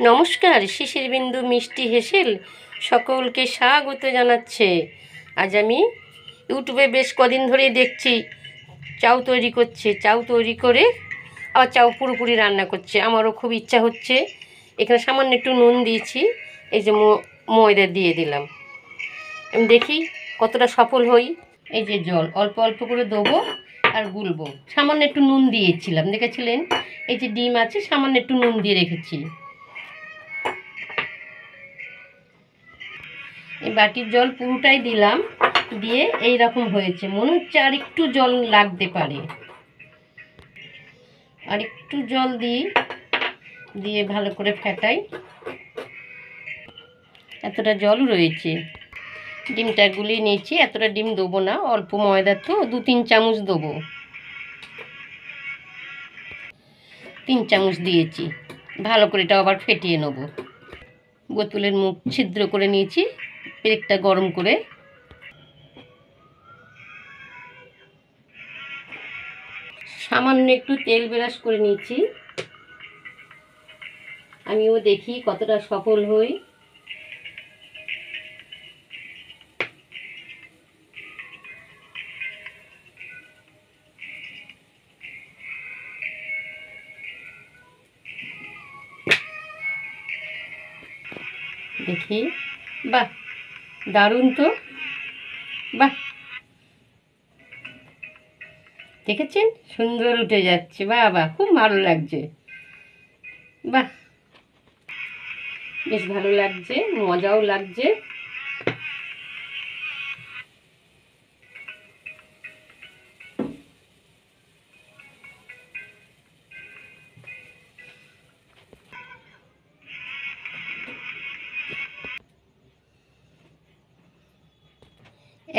নমস্কার, শিশির বিন্দু মিষ্টি হেসেল সকলকে স্বাগত জানাচ্ছে। আজ আমি ইউটিউবে বেশ কদিন ধরেই দেখছি চাউ তৈরি করছে, চাউ তৈরি করে আবার চাউ পুরোপুরি রান্না করছে। আমারও খুব ইচ্ছা হচ্ছে। এখানে সামান্য একটু নুন দিয়েছি, এই যে ময়দা দিয়ে দিলাম। আমি দেখি কতটা সফল হই। এই যে জল অল্প অল্প করে দেবো আর গুলবো। সামান্য একটু নুন দিয়েছিলাম, দেখেছিলেন। এই যে ডিম আছে, সামান্য একটু নুন দিয়ে রেখেছি। এই বাটির জল পুরোটাই দিলাম, দিয়ে এই রকম হয়েছে। মনে হচ্ছে আর একটু জল লাগতে পারে, আর একটু জল দিয়ে ভালো করে ফেটাই। এতটা জল রয়েছে। ডিমটা গুলিয়ে নিয়েছি। এতটা ডিম দেবো না, অল্প ময়দা তো, 2-3 চামচ দেবো। 3 চামচ দিয়েছি। ভালো করে এটা আবার ফেটিয়ে নেব। বোতলের মুখ ছিদ্র করে নিয়েছি, পেরেকটা গরম করে। সামান্য একটু তেল ব্রাশ করে নিচ্ছি। আমিও দেখি কতটা সফল হই। দেখি, বাহ, দারুণ তো, বাহ, দেখেছেন সুন্দর উঠে যাচ্ছে। বাহ বাহ, খুব ভালো লাগছে। বাহ, বেশ ভালো লাগছে, মজাও লাগছে।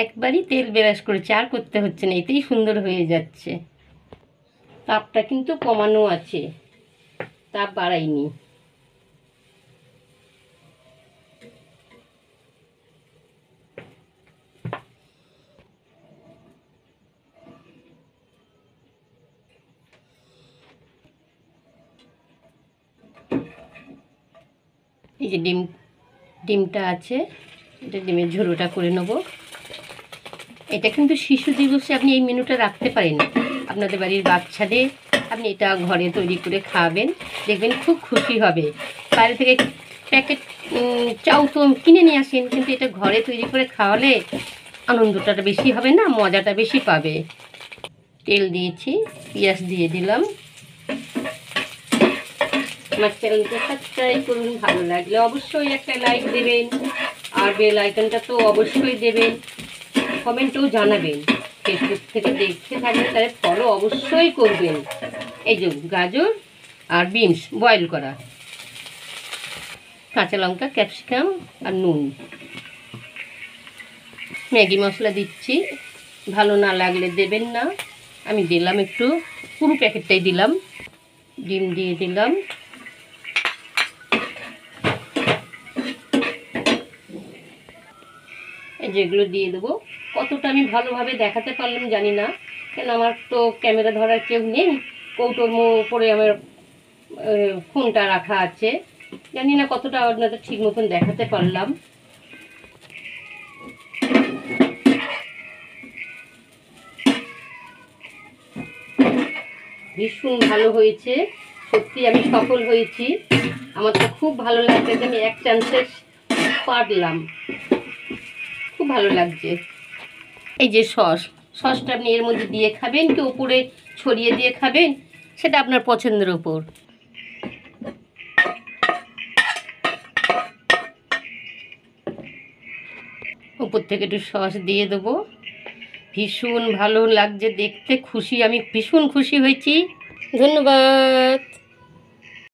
একবারই তেল ব্রাশ করেছি, আর করতে হচ্ছে না, এতেই সুন্দর হয়ে যাচ্ছে। তাপটা কিন্তু কমানো আছে, তাপ বাড়াইনি। এই যে ডিমটা আছে, এটা ডিমের ঝোলটা করে নেব। এটা কিন্তু শিশু দিবসে আপনি এই মেনুটা রাখতে পারেন। আপনাদের বাড়ির বাচ্চাদের আপনি এটা ঘরে তৈরি করে খাওয়াবেন, দেখবেন খুব খুশি হবে। বাইরে থেকে প্যাকেট চাউ তো কিনে নিয়ে আসেন, কিন্তু এটা ঘরে তৈরি করে খাওয়ালে আনন্দটা বেশি হবে না, মজাটা বেশি পাবে। তেল দিয়েছি, পেঁয়াজ দিয়ে দিলাম। আমার চ্যানেলকে সাবস্ক্রাইব করুন, ভালো লাগলে অবশ্যই একটা লাইক দেবেন, আর বেল আইকনটা তো অবশ্যই দেবেন। কমেন্টেও জানাবেন। ফেসবুক থেকে দেখতে থাকলে তাহলে ফলো অবশ্যই করবেন। এই যে গাজর আর বিনস বয়েল করা, কাঁচা লঙ্কা, ক্যাপসিকাম আর নুন। ম্যাগি মশলা দিচ্ছি, ভালো না লাগলে দেবেন না। আমি দিলাম একটু, পুরো প্যাকেটটাই দিলাম। ডিম দিয়ে দিলাম। যেগুলো দিয়ে দেবো। কতটা আমি ভালোভাবে দেখাতে পারলাম জানি না, কেন আমার তো ক্যামেরা ধরার কেউ নেই। কৌটোর উপরে আমার ফোনটা রাখা আছে, জানি না কতটা আপনাদের ঠিক মতন দেখাতে পারলাম। ভীষণ ভালো হয়েছে, সত্যি আমি সফল হয়েছি। আমার তো খুব ভালো লাগছে যে আমি এক চান্সে পারলাম, খুব ভালো লাগছে। এই যে সসটা আপনি এর মধ্যে দিয়ে খাবেন কি উপরে ছড়িয়ে দিয়ে খাবেন, সেটা আপনার পছন্দের উপর। উপর থেকে একটু সস দিয়ে দেবো। ভীষণ ভালো লাগছে দেখতে, খুশি, আমি ভীষণ খুশি হয়েছি। ধন্যবাদ।